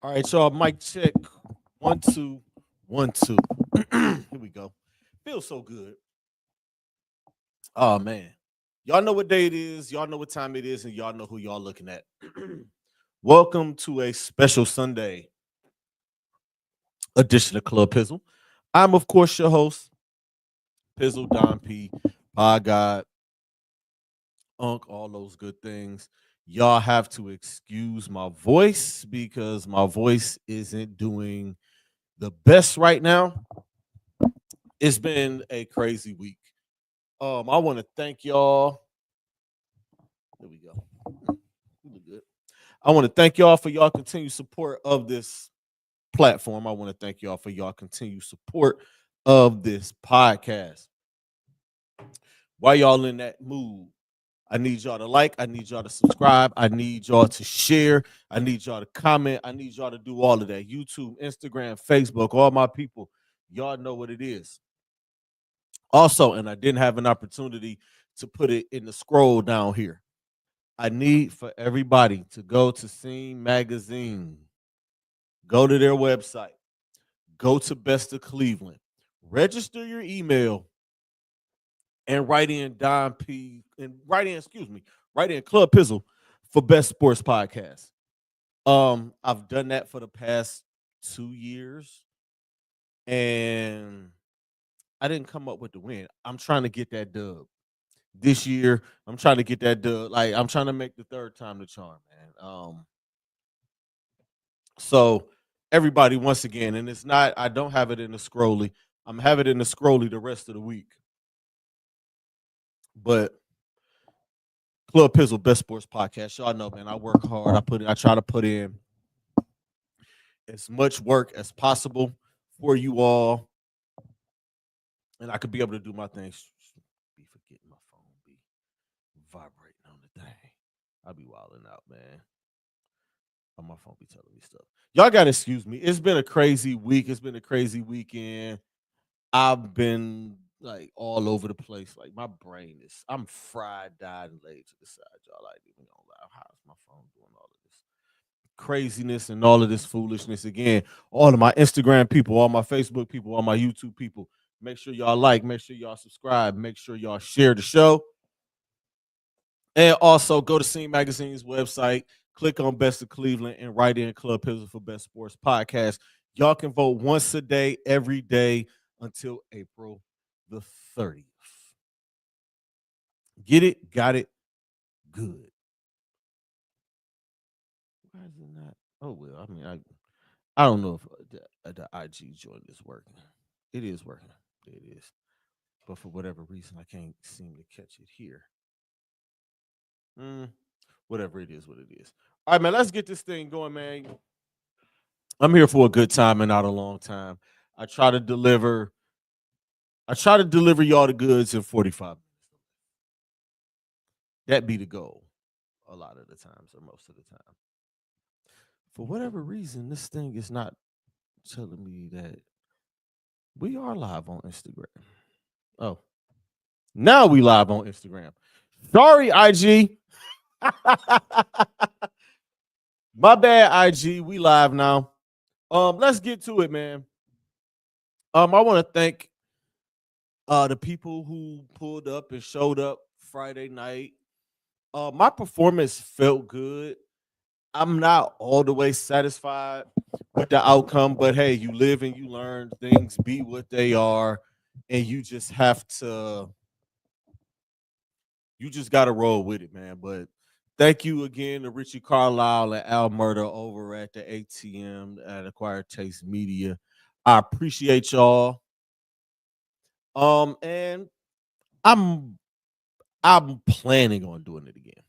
All right, y'all. Mic check. 1 2 1 2. Here we go. Feels so good. Oh man. Y'all know what day it is, y'all know what time it is, and y'all know who y'all looking at. Welcome to a special Sunday edition of Club Pizzle. I'm of course your host, Pizzle Don P, Pod God, Unk, all those good things. Y'all have to excuse my voice because my voice isn't doing the best right now. It's been a crazy week. I want to thank y'all. There we go. We good. I want to thank y'all for y'all continued support of this platform. I want to thank y'all for y'all continued support of this podcast. While y'all in that mood, I need y'all to like, I need y'all to subscribe, I need y'all to share, I need y'all to comment, I need y'all to do all of that. YouTube, Instagram, Facebook, all my people, y'all know what it is. Also, and I didn't have an opportunity to put it in the scroll down here. I need for everybody to go to Scene Magazine, go to their website, go to Best of Cleveland, register your email, and write in Don P and write in Club Pizzle for Best Sports Podcast. I've done that for the past 2 years, and I didn't come up with the win. I'm trying to get that dub this year. I'm trying to get that dub. Like I'm trying to make the third time the charm, man. So everybody, once again, and it's not. I don't have it in the scrolly. I'm having it in the scrolly the rest of the week. But Club Pizzle, Best Sports Podcast. Y'all know, man. I work hard. I try to put in as much work as possible for you all, and I could be able to do my things. Be forgetting my phone. Be vibrating on the thing. I'll be wilding out, man. On my phone be telling me stuff. Y'all gotta excuse me. It's been a crazy week. It's been a crazy weekend. I've been like all over the place. Like my brain is, I'm fried, died, and laid to the side. Y'all like even gonna lie. How's my phone doing all of this craziness and all of this foolishness again? All of my Instagram people, all my Facebook people, all my YouTube people. Make sure y'all like, make sure y'all subscribe, make sure y'all share the show. And also go to Scene Magazine's website, click on Best of Cleveland, and write in Club Pizzle for Best Sports Podcast. Y'all can vote once a day, every day until April the 30th. Get it, got it, good. Why is it not? Oh well, I mean, I don't know if the IG joint is working. It is working. It is, but for whatever reason, I can't seem to catch it here. Mm, whatever it is, what it is. All right, man. Let's get this thing going, man. I'm here for a good time and not a long time. I try to deliver. I try to deliver y'all the goods in 45 minutes. That be the goal a lot of the times or most of the time. For whatever reason, this thing is not telling me that we are live on Instagram. Oh, now we live on Instagram. Sorry, IG. My bad, IG. We live now. Let's get to it, man. I want to thank the people who pulled up and showed up Friday night. My performance felt good. I'm not all the way satisfied with the outcome, but hey, you live and you learn. Things be what they are, and you just have to. You just got to roll with it, man. But thank you again to Richie Carlisle and Al Murder over at the ATM at Acquired Taste Media. I appreciate y'all. And I'm I'm planning on doing it again.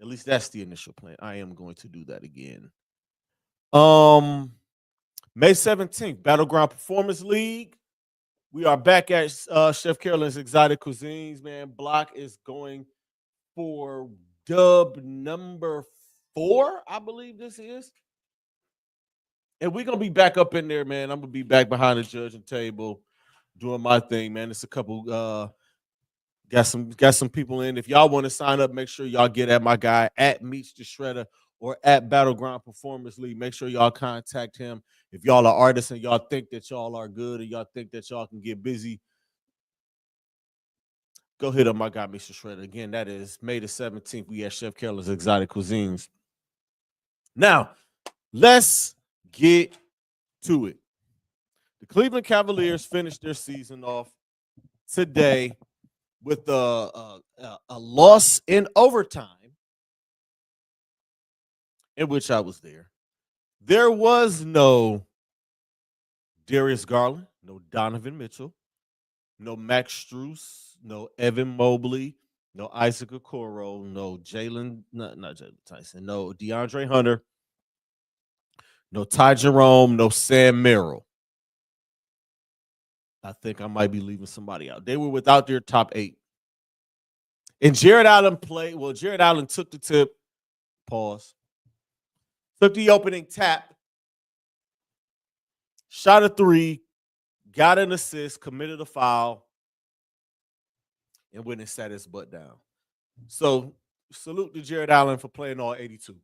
At least that's the initial plan. I am going to do that again. Um, May 17th, Battleground Performance League. We are back at Chef Carolyn's Exotic Cuisines, man. Block is going for dub number 4, I believe this is. And we're gonna be back up in there, man. I'm gonna be back behind the judging table doing my thing, man. It's a couple got some people in. If y'all want to sign up, make sure y'all get at my guy at Meets the Shredder or at Battleground Performance League. Make sure y'all contact him. If y'all are artists and y'all think that y'all are good and y'all think that y'all can get busy, go hit up my guy, Mr. Shredder. Again, that is May the 17th. We at Chef Keller's Exotic Cuisines. Now, let's get to it. The Cleveland Cavaliers finished their season off today with a loss in overtime, in which I was there. There was no Darius Garland, no Donovan Mitchell, no Max Strus, no Evan Mobley, no Isaac Okoro, no Jalen, not Jalen Tyson, no DeAndre Hunter, no Ty Jerome, no Sam Merrill. I think I might be leaving somebody out. They were without their top 8. And Jared Allen played. Well, Jared Allen took the tip. Pause. Took the opening tap. Shot a 3. Got an assist. Committed a foul. And went and sat his butt down. So, salute to Jared Allen for playing all 82.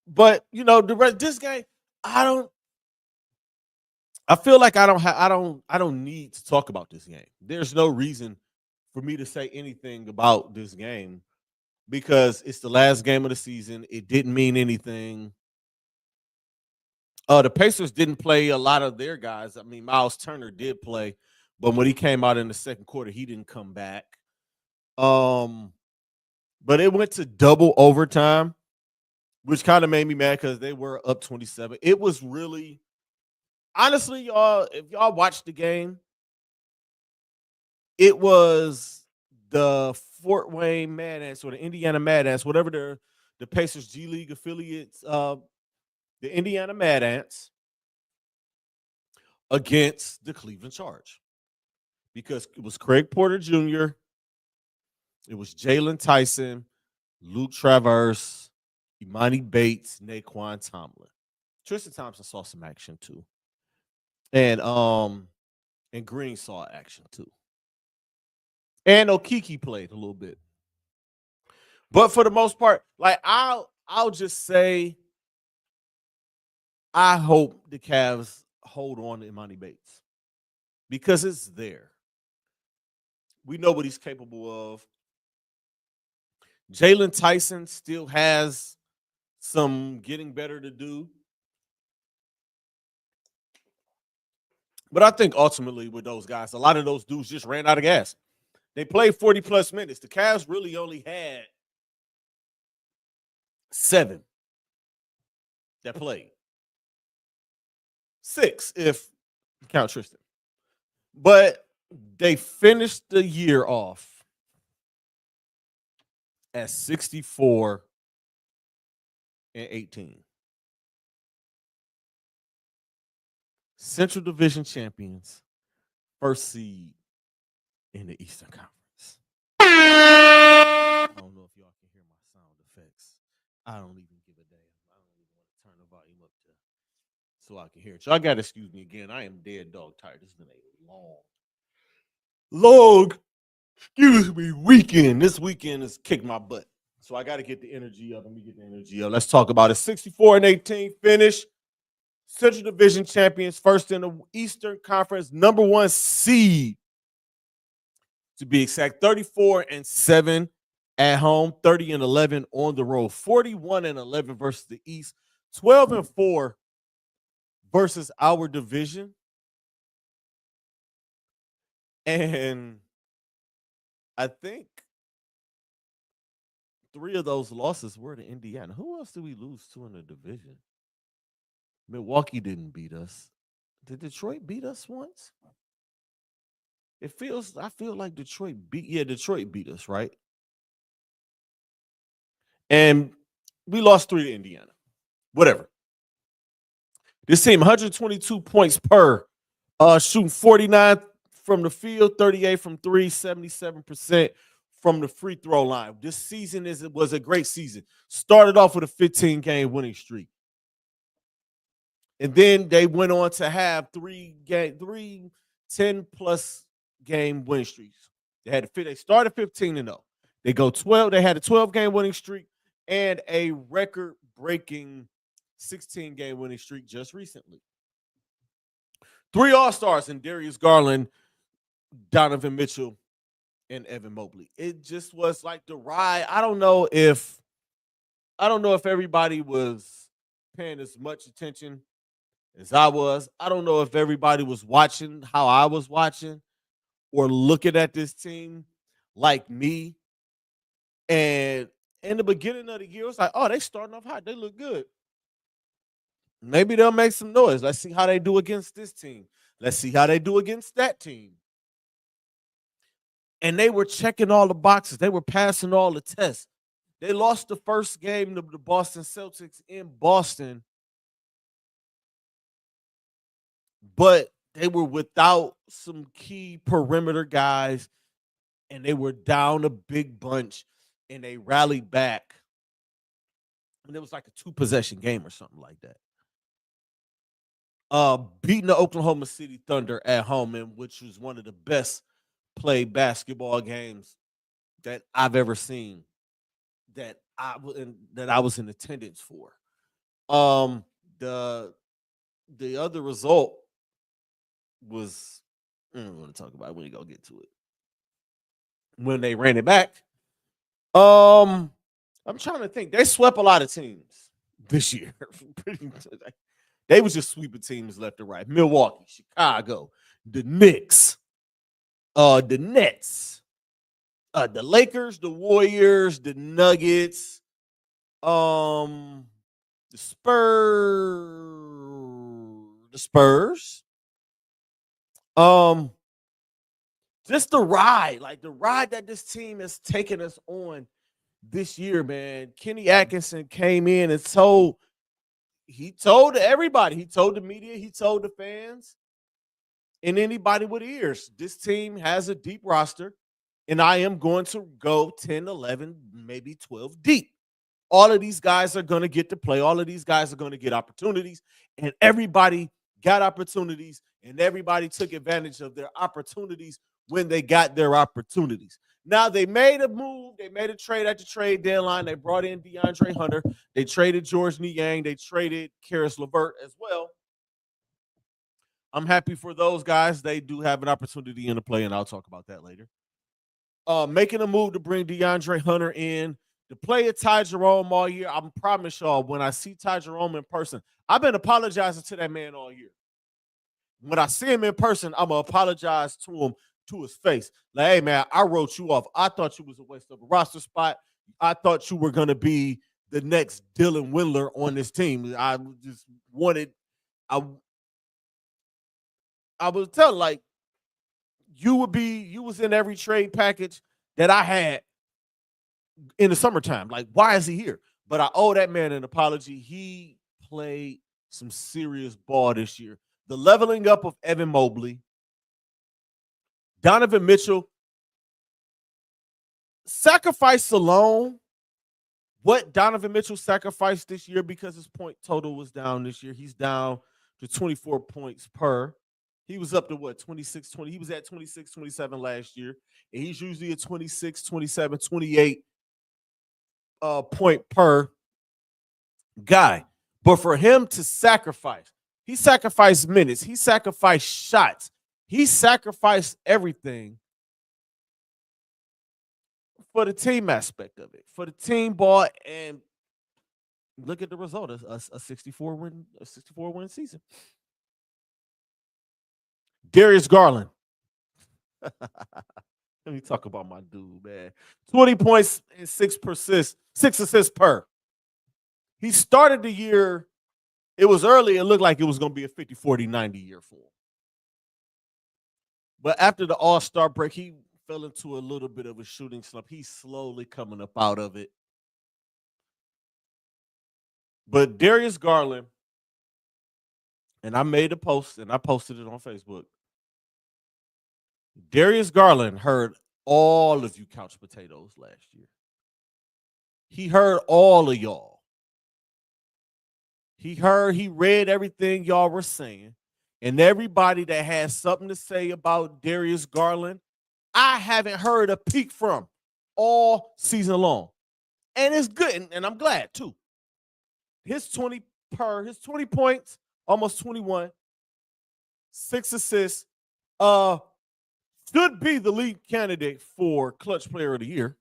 But, you know, the rest this game, I feel like I don't need to talk about this game. There's no reason for me to say anything about this game because it's the last game of the season. It didn't mean anything. The Pacers didn't play a lot of their guys. I mean, Miles Turner did play, but when he came out in the second quarter, he didn't come back. But it went to double overtime, which kind of made me mad because they were up 27. It was really, honestly, y'all, if y'all watched the game, it was the Fort Wayne Mad Ants or the Indiana Mad Ants, whatever the Pacers G League affiliates, the Indiana Mad Ants against the Cleveland Charge. Because it was Craig Porter Jr., it was Jalen Tyson, Luke Travers, Imani Bates, Naquan Tomlin. Tristan Thompson saw some action too. And Green saw action too. And Okiki played a little bit. But for the most part, like I'll just say I hope the Cavs hold on to Imani Bates because it's there. We know what he's capable of. Jalen Tyson still has some getting better to do. But I think ultimately with those guys, a lot of those dudes just ran out of gas. They played 40-plus minutes. The Cavs really only had 7 that played. 6 if you count Tristan. But they finished the year off at 64-18. Central Division champions, first seed in the Eastern Conference. I don't know if y'all can hear my sound effects. I don't even give a damn. I don't even want to turn the volume up to so I can hear it. So I got to excuse me again. I am dead dog tired. This has been a long, excuse me, weekend. This weekend has kicked my butt. So I got to get the energy up. Let me get the energy up. Let's talk about it. 64-18 finish. Central Division champions, first in the Eastern Conference, number 1 seed. To be exact, 34-7 at home, 30-11 on the road, 41-11 versus the East, 12-4 versus our division. And I think 3 of those losses were to Indiana. Who else did we lose to in the division? Milwaukee didn't beat us. Did Detroit beat us once? I feel like Detroit beat us, right? And we lost 3 to Indiana. Whatever. This team, 122 points per, shooting 49 from the field, 38 from 3, 77% from the free throw line. This season was a great season. Started off with a 15-game winning streak. And then they went on to have 3 10-plus game winning streaks. They started 15-0. They go 12. They had a 12-game winning streak and a record-breaking 16-game winning streak just recently. 3 All-Stars in Darius Garland, Donovan Mitchell, and Evan Mobley. It just was like the ride. I don't know if everybody was paying as much attention as I was. I don't know if everybody was watching how I was watching or looking at this team like me. And in the beginning of the year, it was like, oh, they starting off hot. They look good. Maybe they'll make some noise. Let's see how they do against this team. Let's see how they do against that team. And they were checking all the boxes. They were passing all the tests. They lost the first game to the Boston Celtics in Boston, but they were without some key perimeter guys, and they were down a big bunch, and they rallied back. And it was like a 2-possession game or something like that. Beating the Oklahoma City Thunder at home, which was one of the best played basketball games that I've ever seen. That I was in attendance for. The other result was I don't want to talk about it when we go get to it. When they ran it back, I'm trying to think. They swept a lot of teams this year. They was just sweeping teams left and right. Milwaukee, Chicago, the Knicks, the Nets, the Lakers, the Warriors, the Nuggets, the Spurs. Just the ride, like the ride that this team has taken us on this year, man. Kenny Atkinson came in and told everybody, he told the media, he told the fans, and anybody with ears, this team has a deep roster, and I am going to go 10, 11, maybe 12 deep. All of these guys are going to get to play. All of these guys are going to get opportunities, and everybody got opportunities, and everybody took advantage of their opportunities when they got their opportunities. Now, they made a move. They made a trade at the trade deadline. They brought in DeAndre Hunter. They traded George Niang. They traded Karis LeVert as well. I'm happy for those guys. They do have an opportunity in the play, and I'll talk about that later. Making a move to bring DeAndre Hunter in to play at Ty Jerome all year. I promise y'all, when I see Ty Jerome in person, I've been apologizing to that man all year. When I see him in person, I'm going to apologize to him to his face. Like, hey, man, I wrote you off. I thought you was a waste of a roster spot. I thought you were going to be the next Dylan Windler on this team. I just wanted – I was telling, like, you was in every trade package that I had in the summertime. Like, why is he here? But I owe that man an apology. He played some serious ball this year. The leveling up of Evan Mobley, Donovan Mitchell, sacrifice alone, what Donovan Mitchell sacrificed this year, because his point total was down this year. He's down to 24 points per. He was up to what, 26, 20. He was at 26, 27 last year. And he's usually a 26, 27, 28 point per guy. But for him to sacrifice, he sacrificed minutes. He sacrificed shots. He sacrificed everything for the team aspect of it, for the team ball, and look at the result: a 64-win season. Darius Garland. Let me talk about my dude, man. 20 points and 6 assists per. He started the year. It was early. It looked like it was going to be a 50, 40, 90 year for him. But after the All-Star break, he fell into a little bit of a shooting slump. He's slowly coming up out of it. But Darius Garland, and I made a post, and I posted it on Facebook. Darius Garland heard all of you couch potatoes last year. He heard all of y'all. He read everything y'all were saying. And everybody that has something to say about Darius Garland, I haven't heard a peak from all season long. And it's good, and I'm glad too. His 20 points, almost 21, 6 assists, uh, should be the lead candidate for clutch player of the year.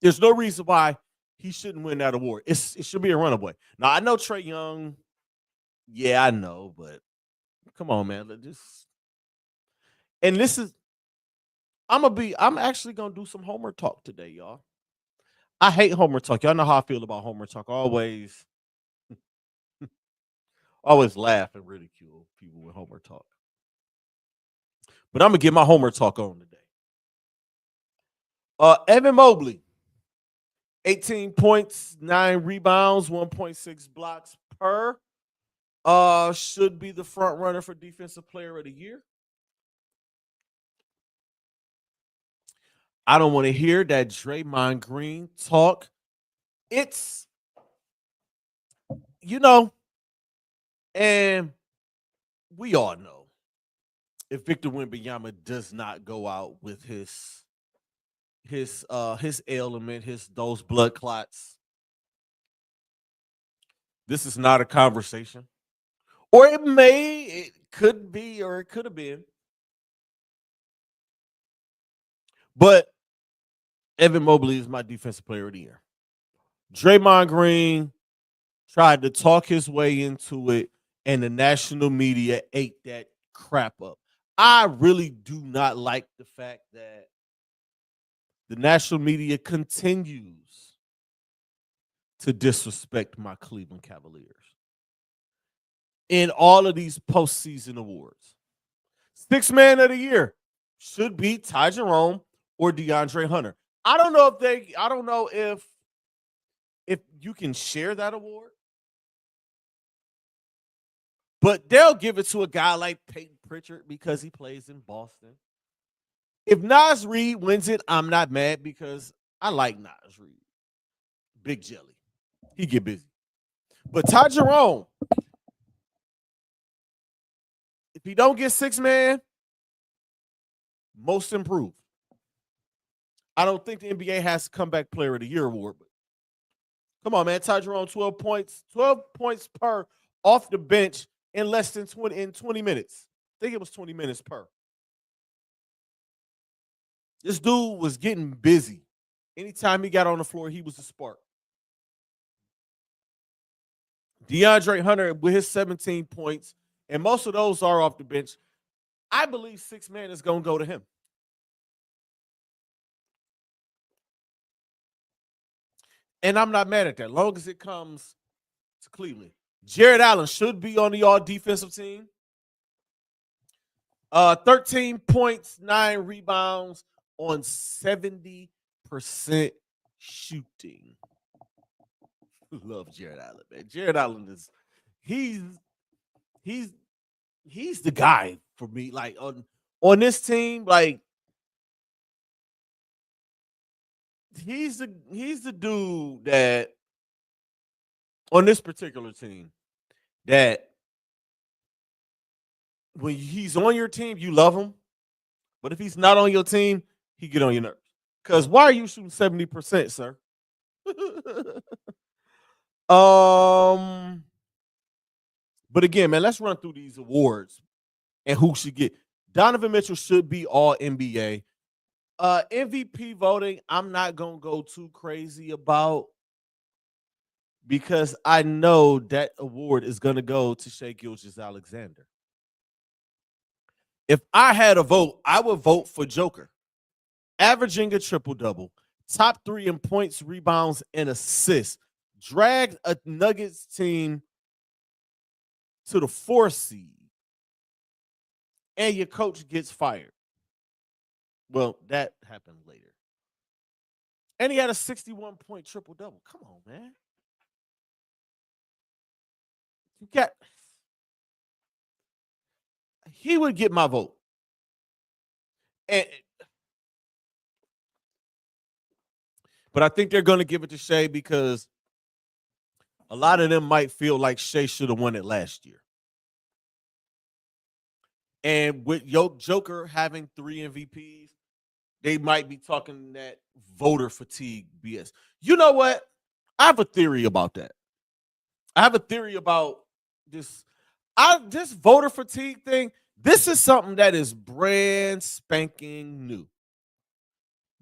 There's no reason why he shouldn't win that award. It should be a runaway. Now I know Trae Young. Yeah, I know, but come on, man. And this is I'm actually gonna do some Homer talk today, y'all. I hate Homer talk. Y'all know how I feel about Homer talk. Always laugh and ridicule people with Homer talk. But I'm gonna get my Homer talk on today. Evan Mobley, 18 points, 9 rebounds, 1.6 blocks per. Should be the front runner for defensive player of the year. I don't want to hear that Draymond Green talk. It's, and we all know if Victor Wembanyama does not go out with his ailment, those blood clots, this is not a conversation. Or it could be, or it could have been. But Evan Mobley is my defensive player of the year. Draymond Green tried to talk his way into it, and the national media ate that crap up. I really do not like the fact that the national media continues to disrespect my Cleveland Cavaliers in all of these postseason awards. Sixth man of the year should be Ty Jerome or DeAndre Hunter. I don't know if you can share that award, but they'll give it to a guy like Peyton Pritchard because he plays in Boston. If Naz Reid wins it, I'm not mad because I like Naz Reid. Big jelly. He get busy. But Ty Jerome, if he don't get six man, most improved. I don't think the NBA has comeback player of the year award, but come on, man. Ty Jerome, 12 points per off the bench in less than 20 minutes. I think it was 20 minutes per. This dude was getting busy. Anytime he got on the floor, he was a spark. DeAndre Hunter with his 17 points, and most of those are off the bench. I believe six man is going to go to him. And I'm not mad at that, long as it comes to Cleveland. Jared Allen should be on the all-defensive team. 13 points, 9 rebounds on 70% shooting. Love Jared Allen, man. Jared Allen is he's the guy for me. Like on this team, like he's the dude that on this particular team that when he's on your team, you love him. But if he's not on your team, he get on your nerves. Because why are you shooting 70%, sir? But again, man, let's run through these awards and who should get. Donovan Mitchell should be all NBA. MVP voting, I'm not gonna go too crazy about because I know that award is gonna go to Shai Gilgeous-Alexander. If I had a vote, I would vote for Joker, averaging a triple-double, top 3 in points, rebounds, and assists, dragged a Nuggets team to the 4th seed, and your coach gets fired. Well, that happened later. And he had a 61-point triple-double. Come on, man. He would get my vote. But I think they're going to give it to Shai because a lot of them might feel like Shai should have won it last year. And with Joker having 3 MVPs, they might be talking that voter fatigue BS. You know what? I have a theory about that. I have a theory about this. This voter fatigue thing. This is something that is brand spanking new.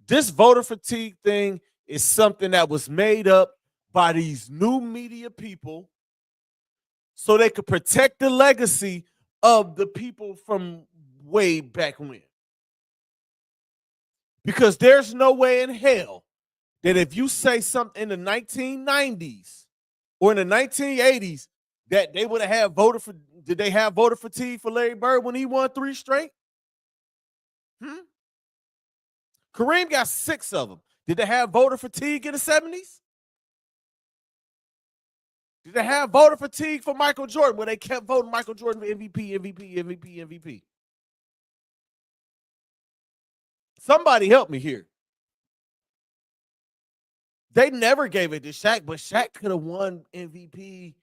This voter fatigue thing is something that was made up by these new media people so they could protect the legacy of the people from way back when. Because there's no way in hell that if you say something in the 1990s or in the 1980s that they would have had did they have voter fatigue for Larry Bird when he won 3 straight? Kareem got 6 of them. Did they have voter fatigue in the 70s? Did they have voter fatigue for Michael Jordan where they kept voting Michael Jordan for MVP, MVP, MVP, MVP? Somebody help me here. They never gave it to Shaq, but Shaq could have won MVP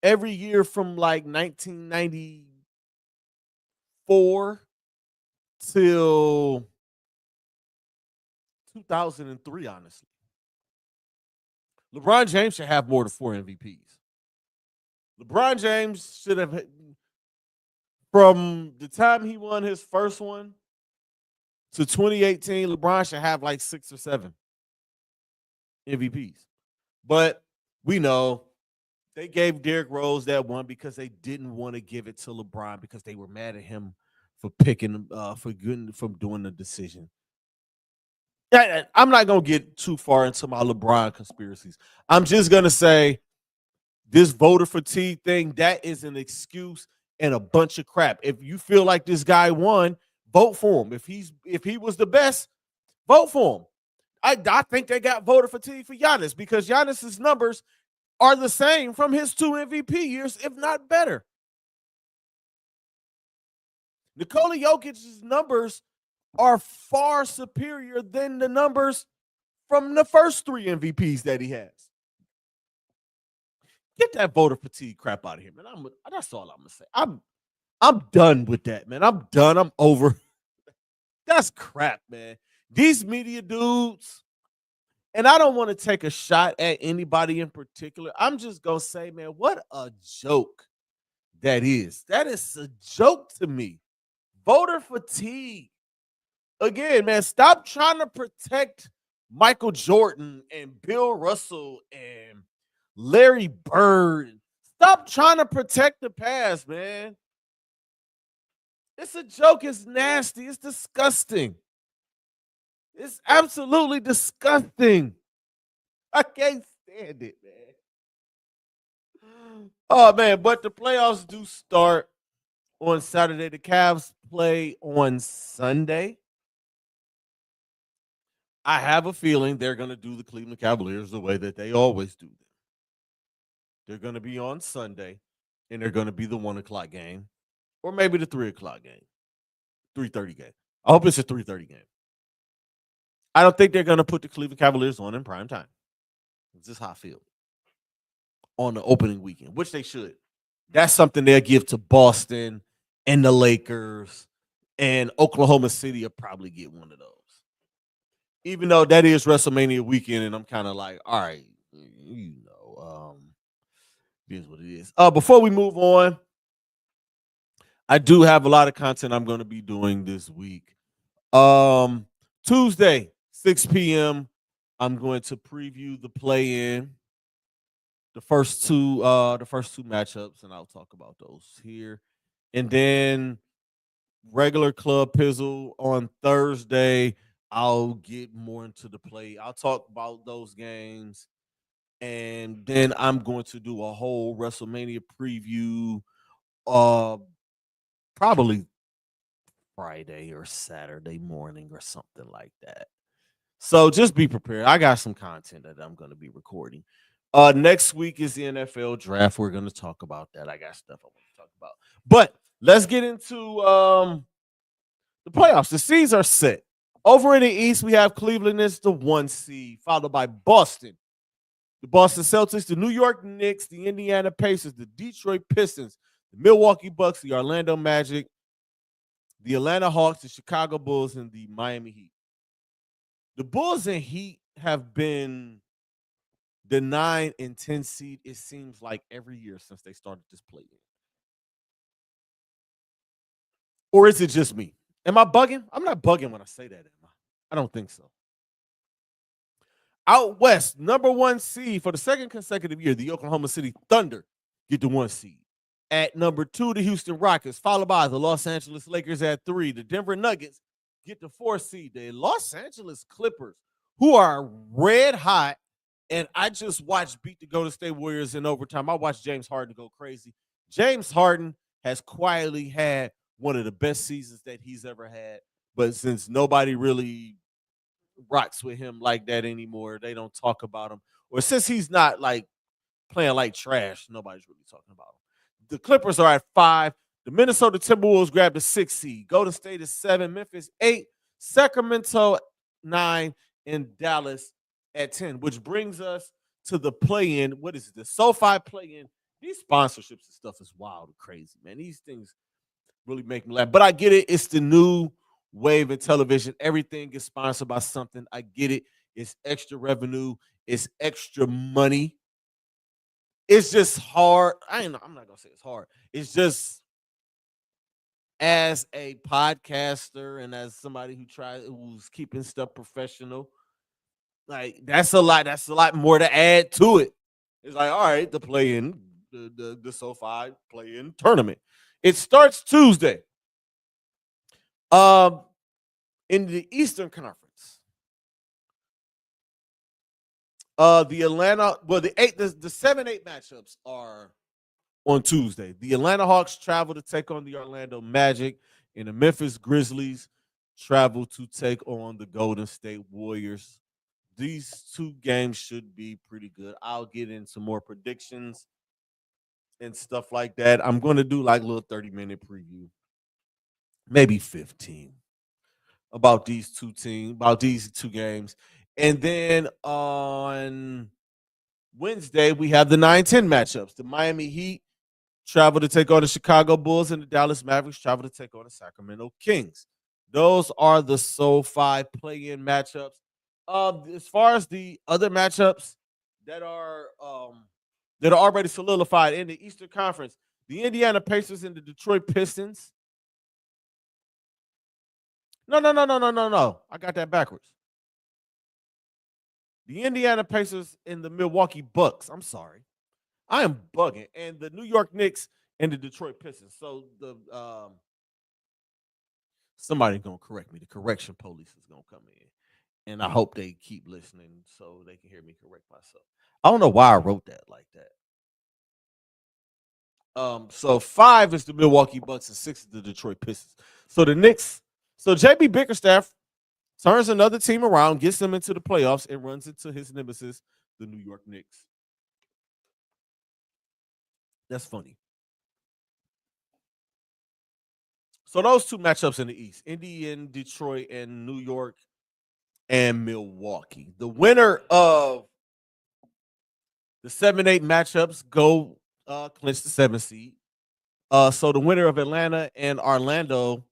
every year from like 1994 till 2003, honestly. LeBron James should have more than 4 MVPs. LeBron James should have, from the time he won his first one to 2018, LeBron should have like 6 or 7 MVPs. But we know they gave Derrick Rose that one because they didn't want to give it to LeBron because they were mad at him for picking from doing the decision. I'm not gonna get too far into my LeBron conspiracies. I'm just gonna say this voter fatigue thing, that is an excuse and a bunch of crap. If you feel like this guy won, vote for him. If he was the best, vote for him. I think they got voter fatigue for Giannis because Giannis's numbers are the same from his 2 MVP years, if not better. Nikola Jokic's numbers are far superior than the numbers from the first 3 MVPs that he has. Get that voter fatigue crap out of here, man. That's all I'm gonna say. I'm done with that, man. I'm done. I'm over. That's crap, man. These media dudes, and I don't want to take a shot at anybody in particular. I'm just gonna say, man, what a joke that is. That is a joke to me. Voter fatigue. Again, man, stop trying to protect Michael Jordan and Bill Russell and Larry Bird. Stop trying to protect the past, man. It's a joke. It's nasty. It's disgusting. It's absolutely disgusting. I can't stand it, man. Oh, man, but the playoffs do start on Saturday. The Cavs play on Sunday. I have a feeling they're going to do the Cleveland Cavaliers the way that they always do them. They're going to be on Sunday, and they're going to be the 1 o'clock game, or maybe the 3 o'clock game, 3:30 game. I hope it's a 3:30 game. I don't think they're going to put the Cleveland Cavaliers on in prime time. It's just how I feel. On the opening weekend, which they should. That's something they'll give to Boston and the Lakers, and Oklahoma City will probably get one of those. Even though that is WrestleMania weekend, and I'm kind of like, all right, it is what it is. Before we move on, I do have a lot of content I'm going to be doing this week. Tuesday, 6 p.m., I'm going to preview the play-in, the first two matchups, and I'll talk about those here. And then regular Club Pizzle on Thursday, I'll get more into the play. I'll talk about those games. And then I'm going to do a whole WrestleMania preview probably Friday or Saturday morning or something like that. So just be prepared. I got some content that I'm going to be recording. Next week is the NFL draft. We're going to talk about that. I got stuff I want to talk about. But let's get into the playoffs. The seeds are set. Over in the East, we have Cleveland as the 1 seed, followed by Boston, the Boston Celtics, the New York Knicks, the Indiana Pacers, the Detroit Pistons, the Milwaukee Bucks, the Orlando Magic, The Atlanta Hawks, the Chicago Bulls, and the Miami Heat. The Bulls and Heat have been the 9 and 10 seed, it seems like every year since they started this play in. Or is it just me? Am I bugging? I'm not bugging when I say that, am I? I don't think so. Out west, number 1 seed for the second consecutive year, the Oklahoma City Thunder get the 1 seed. At number 2, the Houston Rockets, followed by the Los Angeles Lakers at 3. The Denver Nuggets get the 4 seed. The Los Angeles Clippers, who are red hot, and I just watched beat the Golden State Warriors in overtime. I watched James Harden go crazy. James Harden has quietly had one of the best seasons that he's ever had. But since nobody really rocks with him like that anymore, they don't talk about him. Or since he's not like playing like trash, nobody's really talking about him. The Clippers are at 5. The Minnesota Timberwolves grabbed the 6 seed. Golden State is 7. Memphis 8. Sacramento 9. And Dallas at 10, which brings us to the play-in. What is it? The SoFi play-in. These sponsorships and stuff is wild and crazy, man. These things really make me laugh. But I get it. It's the new wave in television. Everything gets sponsored by something. I get it. It's extra revenue. It's extra money. It's just hard. I'm not gonna say it's hard. It's just as a podcaster and as somebody who's keeping stuff professional, like that's a lot. That's a lot more to add to it. It's like, all right, the play-in, the SoFi play-in tournament. It starts Tuesday. In the Eastern Conference. The 7-8 matchups are on Tuesday. The Atlanta Hawks travel to take on the Orlando Magic, and the Memphis Grizzlies travel to take on the Golden State Warriors. These 2 games should be pretty good. I'll get into more predictions and stuff like that. I'm going to do like a little 30-minute preview, maybe 15, about these 2 games. And then on Wednesday, we have the 9-10 matchups. The Miami Heat travel to take on the Chicago Bulls, and the Dallas Mavericks travel to take on the Sacramento Kings. Those are the SoFi play-in matchups. As far as the other matchups that are already solidified in the Eastern Conference, the Indiana Pacers and the Detroit Pistons. No. I got that backwards. The Indiana Pacers and the Milwaukee Bucks. I'm sorry. I am bugging. And the New York Knicks and the Detroit Pistons. So the somebody's gonna correct me. The correction police is gonna come in. And I hope they keep listening so they can hear me correct myself. I don't know why I wrote that like that. So 5 is the Milwaukee Bucks and 6 is the Detroit Pistons. So the Knicks, so JB Bickerstaff turns another team around, gets them into the playoffs, and runs into his nemesis, the New York Knicks. That's funny. So those 2 matchups in the East, Indy and Detroit and New York and Milwaukee. The winner of the 7-8 matchups go clinch the 7 seed. So the winner of Atlanta and Orlando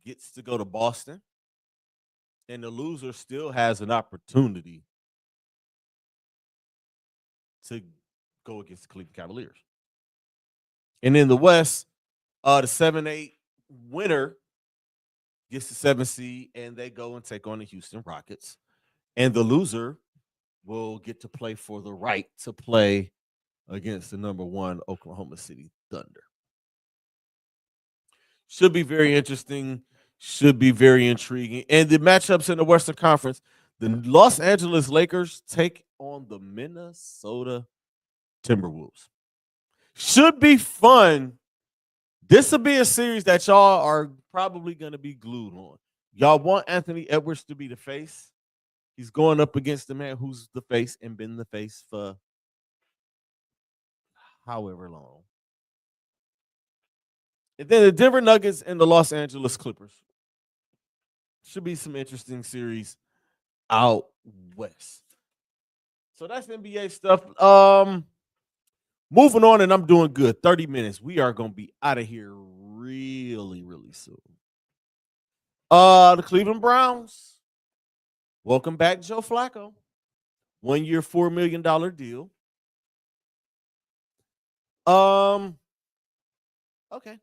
gets to go to Boston. And the loser still has an opportunity to go against the Cleveland Cavaliers. And in the West, the 7-8 winner gets the 7 seed, and they go and take on the Houston Rockets. And the loser will get to play for the right to play against the number 1 Oklahoma City Thunder. Should be very interesting. Should be very intriguing. And the matchups in the Western Conference, the Los Angeles Lakers take on the Minnesota Timberwolves. Should be fun. This will be a series that y'all are probably going to be glued on. Y'all want Anthony Edwards to be the face. He's going up against the man who's the face and been the face for however long. And then the Denver Nuggets and the Los Angeles Clippers. Should be some interesting series out west. So that's NBA stuff. Moving on, and I'm doing good. 30 minutes. We are going to be out of here really, really soon. The Cleveland Browns. Welcome back, Joe Flacco. 1 year, $4 million deal. Okay.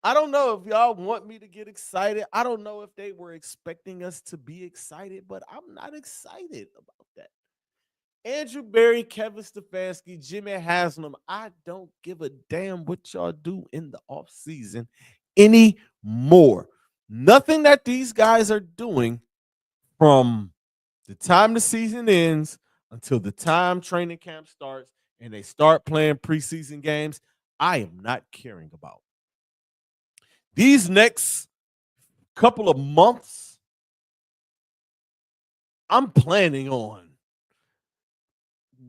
I don't know if y'all want me to get excited. I don't know if they were expecting us to be excited, but I'm not excited about that. Andrew Berry, Kevin Stefanski, Jimmy Haslam. I don't give a damn what y'all do in the offseason anymore. Nothing that these guys are doing from the time the season ends until the time training camp starts and they start playing preseason games, I am not caring about. These next couple of months, I'm planning on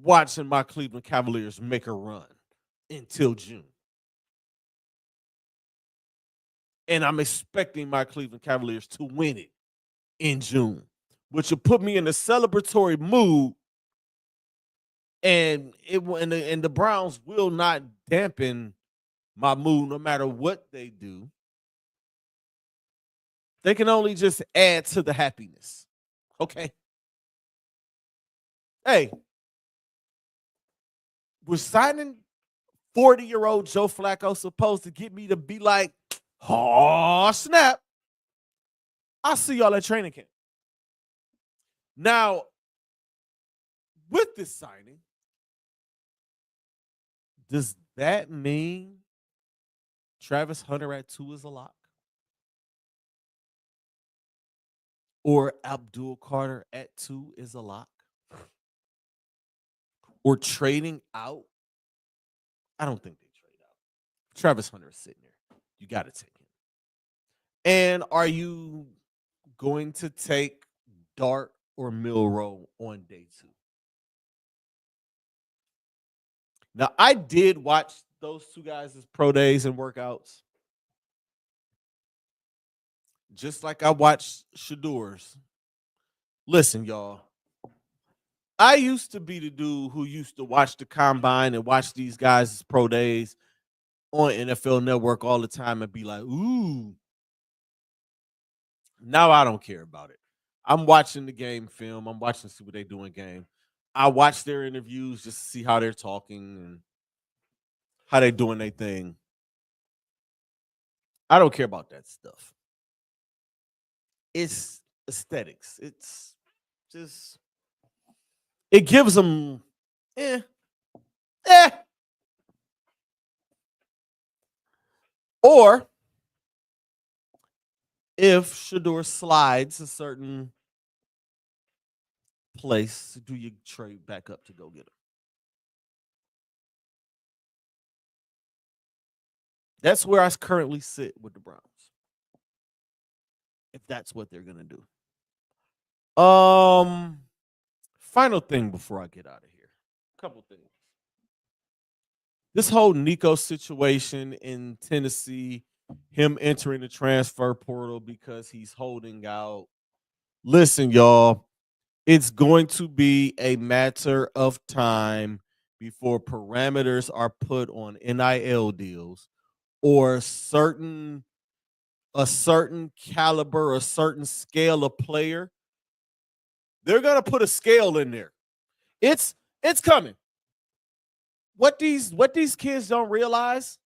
watching my Cleveland Cavaliers make a run until June. And I'm expecting my Cleveland Cavaliers to win it in June, which will put me in a celebratory mood. And the Browns will not dampen my mood no matter what they do. They can only just add to the happiness. Okay. Hey, we're signing 40-year-old Joe Flacco supposed to get me to be like, oh, snap. I'll see y'all at training camp. Now, with this signing, does that mean Travis Hunter at 2 is a lock? Or Abdul Carter at 2 is a lock? Or trading out? I don't think they trade out. Travis Hunter is sitting there. You got to take him. And are you going to take Dart or Milroe on day 2? Now, I did watch those two guys' pro days and workouts. Just like I watched Shador's. Listen, y'all. I used to be the dude who used to watch the combine and watch these guys' pro days on NFL Network all the time and be like, ooh. Now I don't care about it. I'm watching the game film. I'm watching to see what they do in game. I watch their interviews just to see how they're talking and how they doing their thing. I don't care about that stuff. It's aesthetics. It's just, it gives them, eh. Or if Shador slides a certain place, do you trade back up to go get him? That's where I currently sit with the Browns. If that's what they're gonna do. Final thing before I get out of here. A couple things. This whole Nico situation in Tennessee, him entering the transfer portal because he's holding out. Listen, y'all, it's going to be a matter of time before parameters are put on NIL deals or a certain caliber, a certain scale of player. They're gonna put a scale in there. It's coming. What these kids don't realize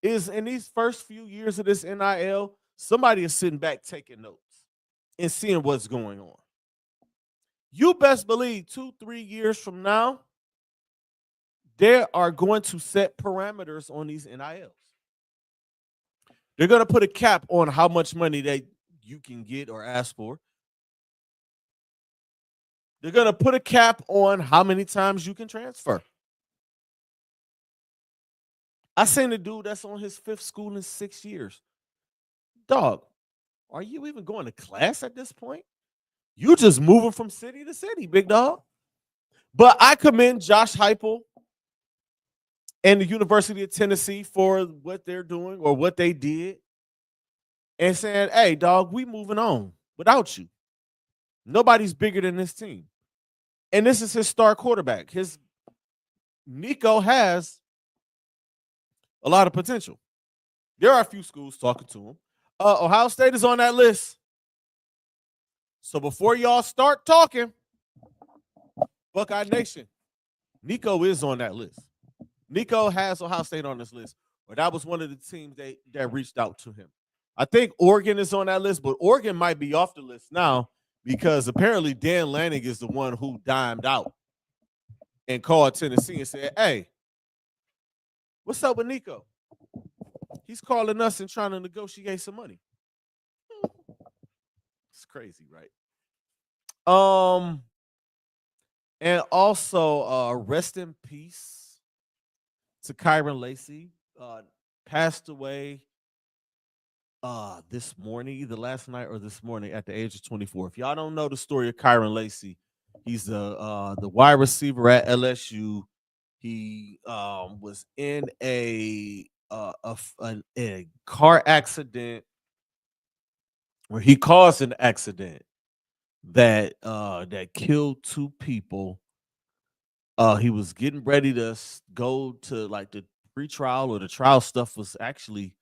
is in these first few years of this NIL, somebody is sitting back taking notes and seeing what's going on. You best believe 2-3 years from now, they are going to set parameters on these NILs. They're going to put a cap on how much money you can get or ask for. They're going to put a cap on how many times you can transfer. I seen a dude that's on his 5th school in 6 years. Dog, are you even going to class at this point? You just moving from city to city, big dog. But I commend Josh Heupel and the University of Tennessee for what they're doing or what they did and saying, hey, dog, we moving on without you. Nobody's bigger than this team. And this is his star quarterback. Nico has a lot of potential. There are a few schools talking to him. Ohio State is on that list. So before y'all start talking, Buckeye Nation, Nico is on that list. Nico has Ohio State on this list, or that was one of the teams that reached out to him. I think Oregon is on that list, but Oregon might be off the list now because apparently Dan Lanning is the one who dimed out and called Tennessee and said, "Hey, what's up with Nico? He's calling us and trying to negotiate some money." It's crazy, right? And also rest in peace to Kyron Lacey. Passed away this morning, either last night or this morning at the age of 24. If y'all don't know the story of Kyron Lacey, he's the wide receiver at LSU. He was in a car accident where he caused an accident that killed two people. He was getting ready to go to like the pre-trial, or the trial stuff was actually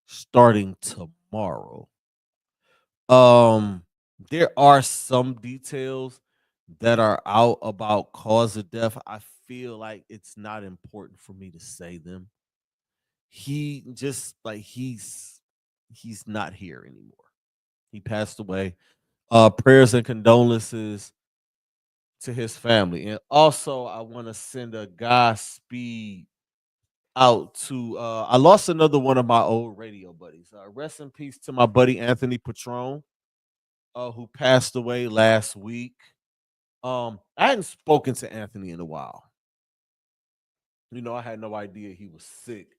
starting tomorrow. There are some details that are out about cause of death. I feel like it's not important for me to say them. He just like he's not here anymore. He passed away. Prayers and condolences to his family. And also I want to send a Godspeed out to I lost another one of my old radio buddies. Rest in peace to my buddy Anthony Patron, who passed away last week. I hadn't spoken to Anthony in a while. You know, I had no idea he was sick,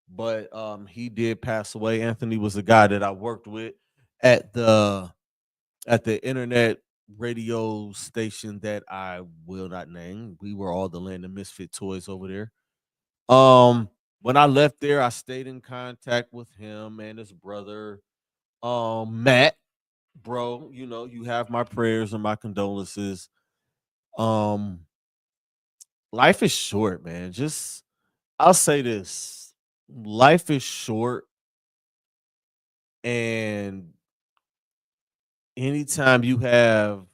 but he did pass away. Anthony was a guy that I worked with at the internet radio station that I will not name. We were all the Land of Misfit Toys over there. When I left there, I stayed in contact with him and his brother, Matt. Bro, you know, you have my prayers and my condolences. Um, Life is short, man. Just I'll say this. Life is short, and anytime you have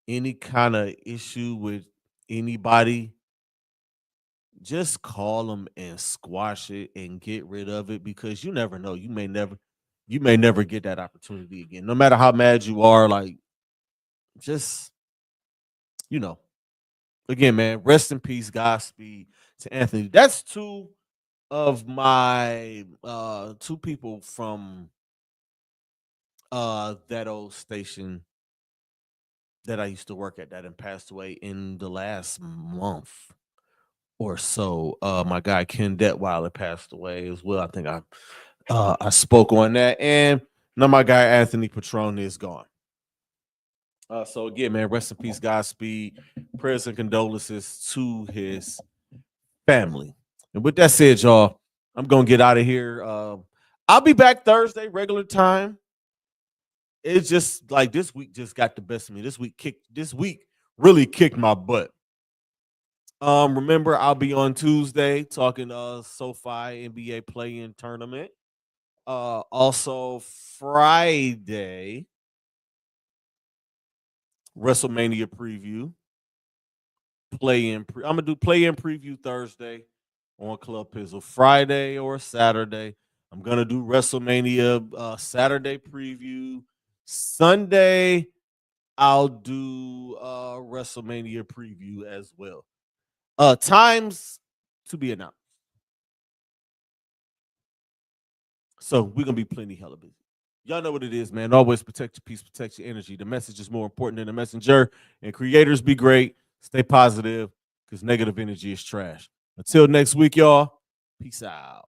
any kind of issue with anybody, just call them and squash it and get rid of it, because you never know. You may never get that opportunity again. No matter how mad you are, like just you know, again, man, rest in peace, Godspeed to Anthony. That's two of my two people from that old station that I used to work at that and passed away in the last month or so. My guy Ken Detweiler passed away as well. I think I spoke on that. And now my guy Anthony Patron is gone. So again, man, rest in peace, Godspeed, prayers and condolences to his family. And with that said, y'all, I'm gonna get out of here. I'll be back Thursday, regular time. It's just like this week just got the best of me. This week really kicked my butt. Remember, I'll be on Tuesday talking SoFi NBA play-in tournament. Also Friday, WrestleMania preview. I'm gonna do play-in preview Thursday on Club Pizzle. Friday or Saturday, I'm gonna do WrestleMania Saturday preview. Sunday, I'll do WrestleMania preview as well. Times to be announced. So we're gonna be plenty hella busy. Y'all know what it is, man. Always protect your peace, protect your energy. The message is more important than the messenger. And creators, be great. Stay positive, because negative energy is trash. Until next week, y'all. Peace out.